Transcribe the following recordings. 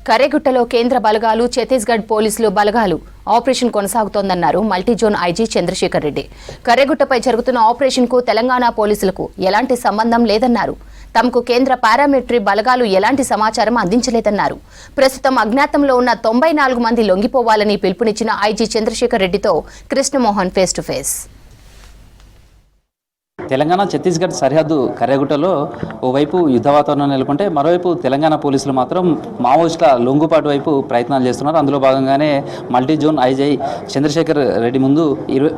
కరేగుట్టలో కేంద్ర బలగాలు, ఛత్తీస్గఢ్ పోలీసులు బలగాలు ఆపరేషన్ కొనసాగుతోందన్నారు మల్టీజోన్ ఐజీ చంద్రశేఖర్ రెడ్డి. కరేగుట్టపై జరుగుతున్న ఆపరేషన్కు తెలంగాణ పోలీసులకు ఎలాంటి సంబంధం లేదన్నారు. తమకు కేంద్ర పారామిలిటరీ బలగాలు ఎలాంటి సమాచారం అందించలేదన్నారు. ప్రస్తుతం అజ్ఞాతంలో ఉన్న 94 మంది లొంగిపోవాలని పిలుపునిచ్చిన ఐజీ చంద్రశేఖర్ రెడ్డితో Krishnamohan face to face. Telangana Chhattisgarh సరిహద్దు కరేగుట్టలో ఓవైపు యుద్ధ వాతావరణం నెలకొంటే మరోవైపు తెలంగాణ పోలీసులు మాత్రం మావోయిస్టుల లొంగుపాటు వైపు ప్రయత్నాలు చేస్తున్నారు. అందులో భాగంగానే multi zone IG Chandrasekhar Reddy ముందు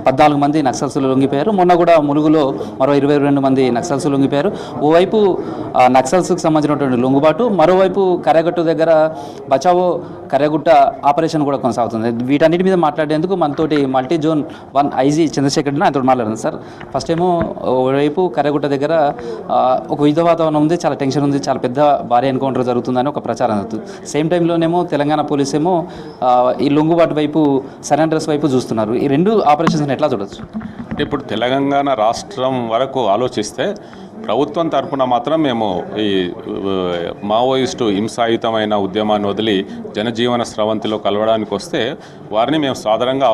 14 మంది నక్సల్స్ లొంగిపోయారు. మొన్న కూడా ములుగులో మరో 22 మంది నక్సల్స్ లొంగిపోయారు. ఓవైపు నక్సల్స్కి సంబంధించినటువంటి లొంగుబాటు, మరోవైపు కరేగుట్ట దగ్గర బచావో కరేగుట్ట ఆపరేషన్ కూడా కొనసాగుతుంది. వీటన్నిటి మీద మాట్లాడేందుకు మనతోటి multi zone 1 IG Chandrasekhar Reddy ఆయనతో మాట్లాడారు. సార్, ఫస్ట్ ఏమో ఓవైపు కరేగుట్ట దగ్గర ఒక యుద్ధ వాతావరణం ఉంది, చాలా టెన్షన్ ఉంది, చాలా పెద్ద భారీ ఎన్కౌంటర్ జరుగుతుందని ఒక ప్రచారం జరుగుతుంది. సేమ్ టైంలోనేమో తెలంగాణ పోలీస్ ఏమో ఈ లొంగుబాటు వైపు, సరెండర్స్ వైపు చూస్తున్నారు. ఈ రెండు ఆపరేషన్స్ ఎట్లా చూడొచ్చు? ఇప్పుడు తెలంగాణ రాష్ట్రం వరకు ఆలోచిస్తే ప్రభుత్వం తరఫున మాత్రం మేము ఈ మావోయిస్టు హింసాయుతమైన ఉద్యమాన్ని వదిలి జనజీవన స్రవంతిలో కలవడానికి వస్తే వారిని మేము సాధారణంగా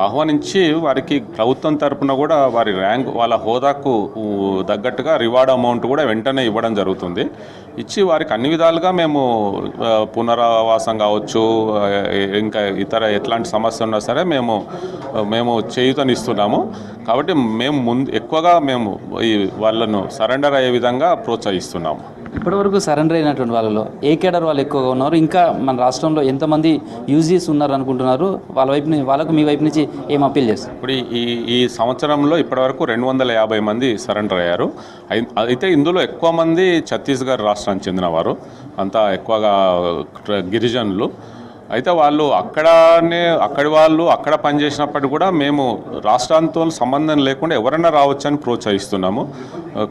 ఆహ్వానించి వారికి ప్రభుత్వం తరఫున కూడా వారి ర్యాంక్, వాళ్ళ హోదాకు తగ్గట్టుగా రివార్డ్ అమౌంట్ కూడా వెంటనే ఇవ్వడం జరుగుతుంది. ఇచ్చి వారికి అన్ని విధాలుగా మేము పునరావాసం కావచ్చు, ఇంకా ఇతర ఎట్లాంటి సమస్య ఉన్నా సరే మేము చేయూతనిస్తున్నాము. కాబట్టి మేము ఎక్కువగా మేము ఈ వాళ్ళను సరెండర్ అయ్యే విధంగా ప్రోత్సహిస్తున్నాము. ఇప్పటివరకు సరెండర్ అయినటువంటి వాళ్ళలో ఏ కేడర్ వాళ్ళు ఎక్కువగా ఉన్నారు? ఇంకా మన రాష్ట్రంలో ఎంతమంది యూజీస్ ఉన్నారు అనుకుంటున్నారు? వాళ్ళకు మీ వైపు నుంచి ఏం అప్పీల్ చేస్తారు? ఇప్పుడు ఈ సంవత్సరంలో ఇప్పటివరకు 250 మంది సరెండర్ అయ్యారు. అయితే ఇందులో ఎక్కువ మంది ఛత్తీస్గఢ్ రాష్ట్రానికి చెందినవారు, అంతా ఎక్కువగా గిరిజనులు. అయితే వాళ్ళు అక్కడ పనిచేసినప్పటికీ కూడా మేము రాష్ట్రాంతో సంబంధం లేకుండా ఎవరైనా రావచ్చని ప్రోత్సహిస్తున్నాము.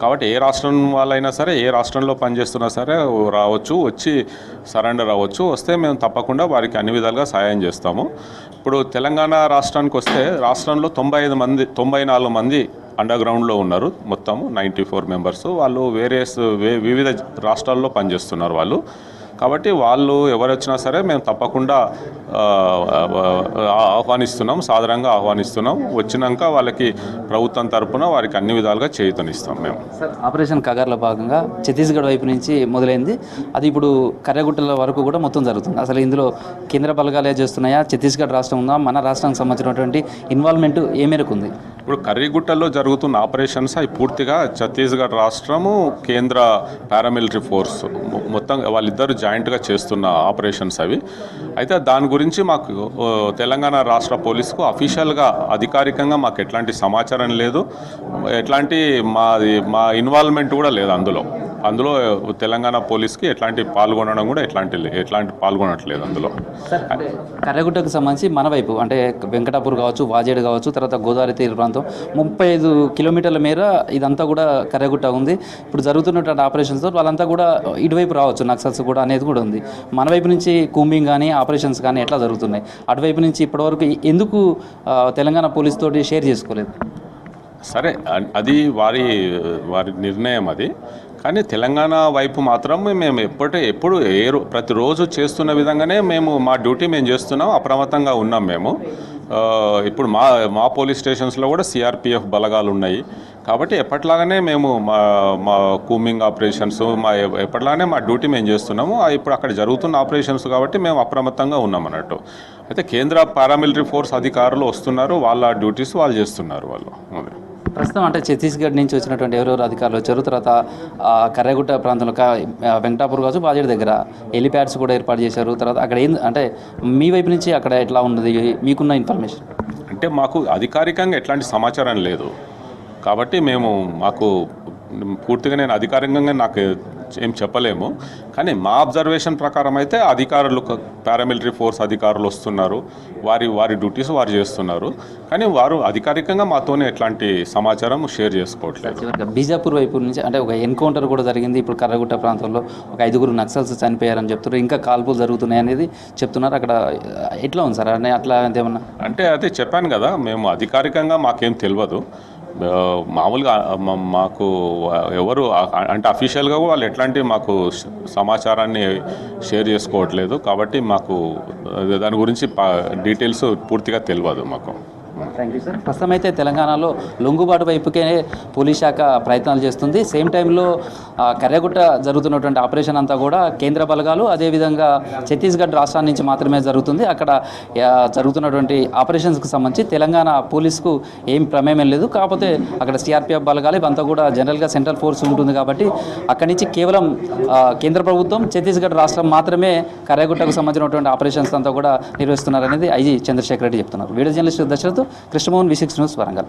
కాబట్టి ఏ రాష్ట్రం వాళ్ళైనా సరే, ఏ రాష్ట్రంలో పనిచేస్తున్నా సరే రావచ్చు, వచ్చి సరెండర్ అవ్వచ్చు. వస్తే మేము తప్పకుండా వారికి అన్ని విధాలుగా సహాయం చేస్తాము. ఇప్పుడు తెలంగాణ రాష్ట్రానికి వస్తే రాష్ట్రంలో 94 మంది అండర్గ్రౌండ్లో ఉన్నారు. మొత్తము 94 మెంబర్స్. వాళ్ళు వివిధ రాష్ట్రాల్లో పనిచేస్తున్నారు వాళ్ళు. కాబట్టి వాళ్ళు ఎవరు వచ్చినా సరే మేము తప్పకుండా సాధారణంగా ఆహ్వానిస్తున్నాం. వచ్చినాక వాళ్ళకి ప్రభుత్వం తరఫున వారికి అన్ని విధాలుగా చేయూతనిస్తాం మేము. ఆపరేషన్ కగార్లో భాగంగా ఛత్తీస్గఢ్ వైపు నుంచి మొదలైంది, అది ఇప్పుడు కరేగుట్టల వరకు కూడా మొత్తం జరుగుతుంది. అసలు ఇందులో కేంద్ర బలగాలే చేస్తున్నాయా, ఛత్తీస్గఢ్ రాష్ట్రం ఉందా, మన రాష్ట్రానికి సంబంధించినటువంటి ఇన్వాల్వ్మెంట్ ఏ మేరకు ఉంది? ఇప్పుడు కర్రీగుట్టలో జరుగుతున్న ఆపరేషన్స్ అవి పూర్తిగా ఛత్తీస్గఢ్ రాష్ట్రము, కేంద్ర పారామిలిటరీ ఫోర్స్ మొత్తం వాళ్ళిద్దరూ జాయింట్గా చేస్తున్న ఆపరేషన్స్ అవి. అయితే దాని గురించి మాకు తెలంగాణ రాష్ట్ర పోలీసుకు అఫీషియల్గా అధికారికంగా మాకు ఎట్లాంటి సమాచారం లేదు, ఎట్లాంటి మా ఇన్వాల్వ్మెంట్ కూడా లేదు అందులో తెలంగాణ పోలీస్కి ఎట్లాంటి పాల్గొనడం కూడా ఎట్లాంటి పాల్గొనట్లేదు అందులో. కర్రగుట్టకు సంబంధించి మన వైపు అంటే వెంకటాపూర్ కావచ్చు, వాజేడు కావచ్చు, తర్వాత గోదావరి తీర ప్రాంతం 35 కిలోమీటర్ల మేర ఇదంతా కూడా కర్రగుట్ట ఉంది. ఇప్పుడు జరుగుతున్నటువంటి ఆపరేషన్స్తో వాళ్ళంతా కూడా ఇటువైపు రావచ్చు, నక్సల్స్ కూడా అనేది కూడా ఉంది. మన వైపు నుంచి కూంబింగ్ కానీ ఆపరేషన్స్ కానీ ఎట్లా జరుగుతున్నాయి? అటువైపు నుంచి ఇప్పటివరకు ఎందుకు తెలంగాణ పోలీస్ తోటి షేర్ చేసుకోలేదు? సరే, అది వారి నిర్ణయం అది. కానీ తెలంగాణ వైపు మాత్రం మేము ఎప్పుడు ప్రతిరోజు చేస్తున్న విధంగానే మా డ్యూటీ మేము చేస్తున్నాం, అప్రమత్తంగా ఉన్నాం మేము. ఇప్పుడు మా పోలీస్ స్టేషన్స్లో కూడా సిఆర్పిఎఫ్ బలగాలు ఉన్నాయి. కాబట్టి ఎప్పటిలాగానే మేము మా కూమింగ్ ఆపరేషన్స్ ఎప్పటిలాగానే మా డ్యూటీ మేము చేస్తున్నాము. ఇప్పుడు అక్కడ జరుగుతున్న ఆపరేషన్స్ కాబట్టి మేము అప్రమత్తంగా ఉన్నాం అన్నట్టు. అయితే కేంద్ర పారామిలిటరీ ఫోర్స్ అధికారులు వస్తున్నారు, వాళ్ళ డ్యూటీస్ వాళ్ళు చేస్తున్నారు వాళ్ళు. ప్రస్తుతం అంటే ఛత్తీస్గఢ్ నుంచి వచ్చినటువంటి ఎవరెవరు అధికారులు వచ్చారు, తర్వాత కర్రగుట్ట ప్రాంతంలో వెంకటాపూర్ కావచ్చు, బాజేడు దగ్గర హెలిప్యాడ్స్ కూడా ఏర్పాటు చేశారు. తర్వాత అక్కడ అంటే మీ వైపు నుంచి అక్కడ ఎట్లా ఉన్నది, మీకున్న ఇన్ఫర్మేషన్? అంటే మాకు అధికారికంగా ఎట్లాంటి సమాచారం లేదు కాబట్టి మాకు పూర్తిగా నేను అధికారికంగా నాకు ఏం చెప్పలేము. కానీ మా అబ్జర్వేషన్ ప్రకారం అయితే అధికారులు, పారామిలిటరీ ఫోర్స్ అధికారులు వస్తున్నారు, వారి డ్యూటీస్ వారు చేస్తున్నారు. కానీ వారు అధికారికంగా మాతోనే ఎట్లాంటి సమాచారం షేర్ చేసుకోవట్లేదు. బీజాపూర్ వైపు నుంచి అంటే ఒక ఎన్కౌంటర్ కూడా జరిగింది. ఇప్పుడు కర్రగుట్ట ప్రాంతంలో ఒక 5 నక్సల్స్ చనిపోయారని చెప్తున్నారు, ఇంకా కాల్పులు జరుగుతున్నాయి అనేది చెప్తున్నారు. అక్కడ ఎట్లా ఉంది సార్? అట్లా ఏమన్నా అంటే అదే చెప్పాను కదా, మేము అధికారికంగా మాకేం తెలియదు. మామూలుగా మాకు ఎవరు అంటే అఫీషియల్గా వాళ్ళు ఎట్లాంటి మాకు సమాచారాన్ని షేర్ చేసుకోవట్లేదు, కాబట్టి మాకు దాని గురించి డీటెయిల్స్ పూర్తిగా తెలియదు మాకు. Thank you sir. ప్రస్తుతం అయితే తెలంగాణలో లొంగుబాటు వైపుకే పోలీస్ శాఖ ప్రయత్నాలు చేస్తుంది. సేమ్ టైంలో కర్యాగుట్ట జరుగుతున్నటువంటి ఆపరేషన్ అంతా కూడా కేంద్ర బలగాలు, అదేవిధంగా ఛత్తీస్గఢ్ రాష్ట్రాల నుంచి మాత్రమే జరుగుతుంది. అక్కడ జరుగుతున్నటువంటి ఆపరేషన్స్కి సంబంధించి తెలంగాణ పోలీసుకు ఏం ప్రమేయం లేదు. కాకపోతే అక్కడ సిఆర్పిఎఫ్ బలగాలు ఇవంతా కూడా జనరల్గా సెంట్రల్ ఫోర్స్ ఉంటుంది కాబట్టి అక్కడి నుంచి కేవలం కేంద్ర ప్రభుత్వం, ఛత్తీస్గఢ్ రాష్ట్రం మాత్రమే కర్యాగుట్టకు సంబంధించినటువంటి ఆపరేషన్స్ అంతా కూడా నిర్వహిస్తున్నారనేది ఐజీ చంద్రశేఖర్ రెడ్డి చెప్తున్నారు. Video journalist Dashrath, Krishnamohan, V6 news, Warangal.